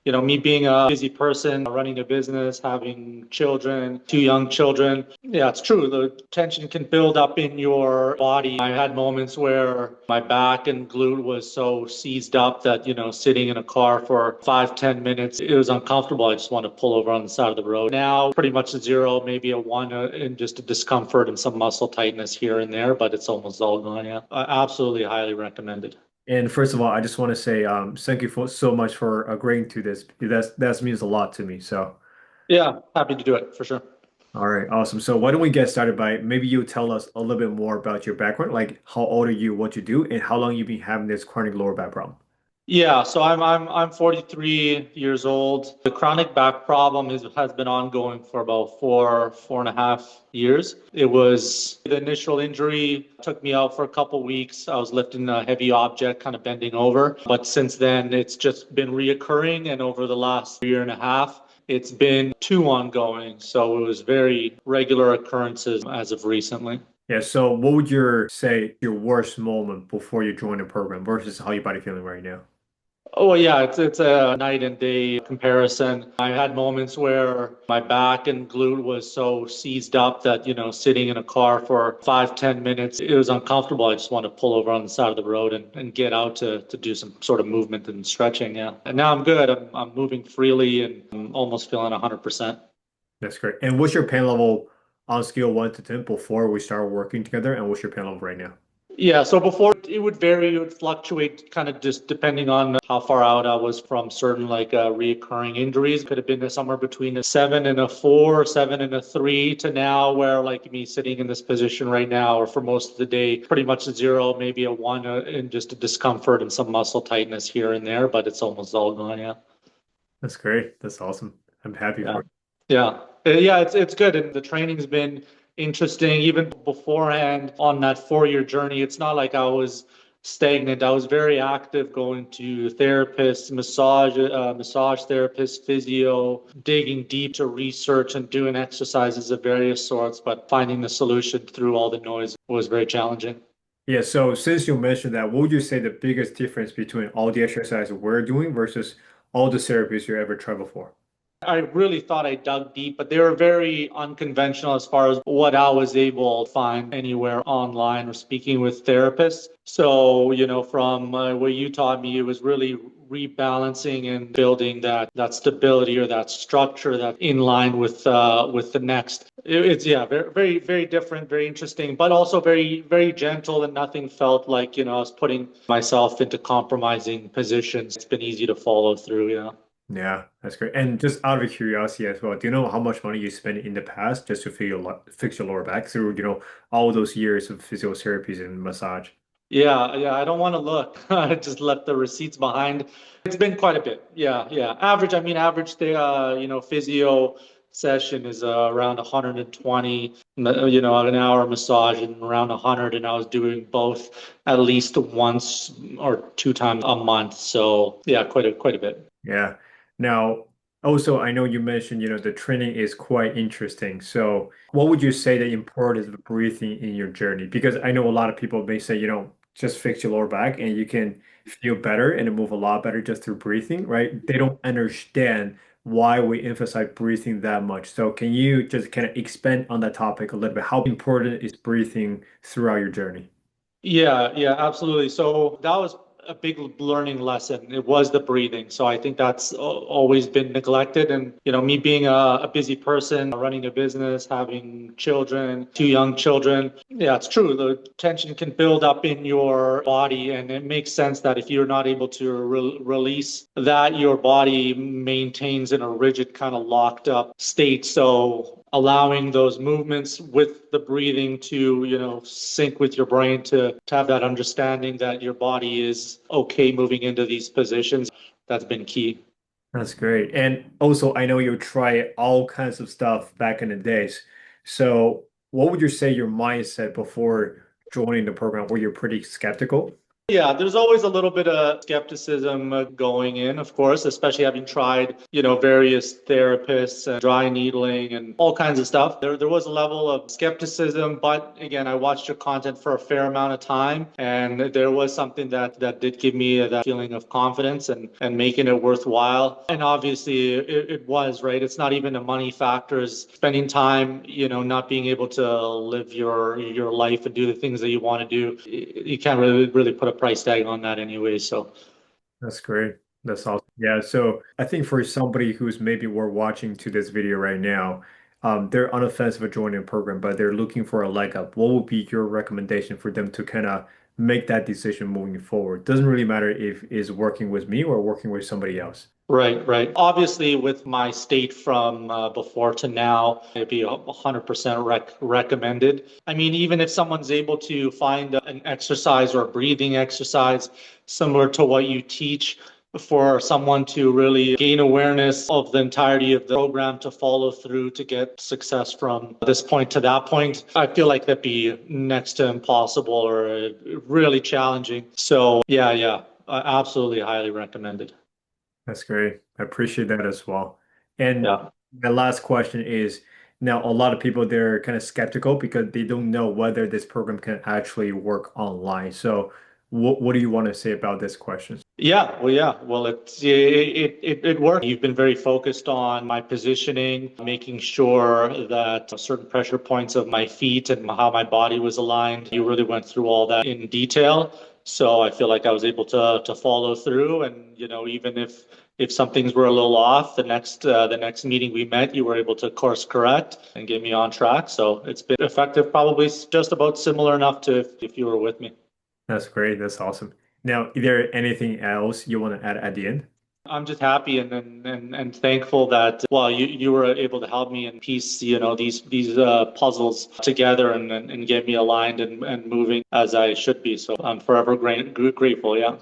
Me being a busy person, running a business, having children, two young children. Yeah, it's true. The tension can build up in your body. I had moments where my back and glute was so seized up that, sitting in a car for 5, 10 minutes, it was uncomfortable. I just wanted to pull over on the side of the road. Now, pretty much a zero, maybe a one, and just a discomfort and some muscle tightness here and there, but it's almost all gone. Yeah, absolutely highly recommended. And first of all, I just want to say thank you for so much for agreeing to this. That means a lot to me. So, Yeah, happy to do it for sure. all right, awesome. So why don't we get started by maybe you tell us a little bit more about your background, like how old are you, what you do, and how long you've been having this chronic lower back problem. Yeah, so I'm 43 years old. The chronic back problem has been ongoing for about 4.5 years. It was the initial injury took me out for a couple weeks. I was lifting a heavy object, kind of bending over. But since then, it's just been reoccurring, and over the last year and a half, it's been two ongoing. So it was very regular occurrences as of recently. Yeah, so what would you say your worst moment before you joined the program versus how your body feeling right now? Oh yeah, it's a night and day comparison. I had moments where my back and glute was so seized up that, sitting in a car for 5, 10 minutes, it was uncomfortable. I just wanted to pull over on the side of the road and get out to do some sort of movement and stretching. Yeah. And now I'm good. I'm moving freely and I'm almost feeling 100%. That's great. And what's your pain level on scale 1 to 10 before we start working together? And what's your pain level right now? Yeah, so before it would vary, it would fluctuate kind of just depending on how far out I was from certain like reoccurring injuries. Could have been somewhere between a 7 and a 4, 7 and a 3 to now where like me sitting in this position right now or for most of the day, pretty much a zero, maybe a one and just a discomfort and some muscle tightness here and there, but it's almost all gone. Yeah. That's great. That's awesome. I'm happy Yeah. for you. Yeah. Yeah, it's good. And the training's been interesting. Even beforehand on that 4 year journey, it's not like I was stagnant. I was very active going to therapists, massage therapists, physio, digging deep to research and doing exercises of various sorts, but finding the solution through all the noise was very challenging. Yeah, so since you mentioned that, what would you say the biggest difference between all the exercises we're doing versus all the therapies you ever traveled for? I really thought I dug deep, but they were very unconventional as far as what I was able to find anywhere online or speaking with therapists. So, from what you taught me, it was really rebalancing and building that stability or that structure that in line with the next. It's yeah, very very very different, very interesting, but also very very gentle, and nothing felt like I was putting myself into compromising positions. It's been easy to follow through. Yeah. Yeah, that's great. And just out of curiosity as well, do you know how much money you spent in the past just to fix your lower back through, all those years of physiotherapies and massage? Yeah, yeah, I don't want to look. I just left the receipts behind. It's been quite a bit. Yeah, yeah. Average the physio session is around 120, an hour massage and around 100, and I was doing both at least once or two times a month. So, yeah, quite a bit. Yeah. Now, also, I know you mentioned, the training is quite interesting. So, what would you say the importance of breathing in your journey? Because I know a lot of people may say, just fix your lower back and you can feel better and move a lot better just through breathing, right? They don't understand why we emphasize breathing that much. So, can you just kind of expand on that topic a little bit? How important is breathing throughout your journey? Yeah, yeah, absolutely. So that was a big learning lesson. It was the breathing. So I think that's always been neglected. And, me being a busy person, running a business, having children, two young children. Yeah, it's true. The tension can build up in your body. And it makes sense that if you're not able to release that, your body maintains in a rigid, kind of locked up state. So allowing those movements with the breathing to sync with your brain to have that understanding that your body is okay moving into these positions, that's been key. That's great. And also, I know you try all kinds of stuff back in the days. So, what would you say your mindset before joining the program? Were you pretty skeptical? Yeah, there's always a little bit of skepticism going in, of course, especially having tried, various therapists and dry needling and all kinds of stuff. There was a level of skepticism, but again, I watched your content for a fair amount of time, and there was something that did give me that feeling of confidence and making it worthwhile. And obviously, it was, right? It's not even a money factor. It's spending time, not being able to live your life and do the things that you want to do. You can't really put a price tag on that anyway. So That's great. That's awesome. Yeah, so I think for somebody who's maybe we're watching to this video right now, they're on the fence of joining a program, but they're looking for a leg up. What would be your recommendation for them to kind of make that decision moving forward? Doesn't really matter if it's working with me or working with somebody else. right, right. Obviously, with my state from before to now, it'd be 100% recommended. I mean, even if someone's able to find an exercise or a breathing exercise similar to what you teach, for someone to really gain awareness of the entirety of the program to follow through to get success from this point to that point, I feel like that'd be next to impossible or really challenging. So yeah, absolutely highly recommended. That's great. I appreciate that as well. And Yeah. my last question is now a lot of people they're kind of skeptical because they don't know whether this program can actually work online. So what do you want to say about this question? Yeah. Well, it worked. You've been very focused on my positioning, making sure that certain pressure points of my feet and how my body was aligned. You really went through all that in detail. So I feel like I was able to follow through, and even if some things were a little off, the next meeting we met, you were able to course correct and get me on track. So it's been effective, probably just about similar enough to if you were with me. That's great. That's awesome. Now, is there anything else you want to add at the end? I'm just happy and thankful that you were able to help me and piece these puzzles together and get me aligned and moving as I should be. So I'm forever grateful. Yeah.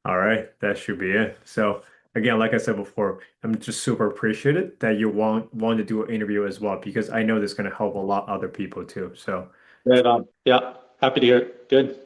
All right, that should be it. So again, like I said before, I'm just super appreciated that you want to do an interview as well because I know this is going to help a lot other people too. So Right on. Yeah. Happy to hear it. Good.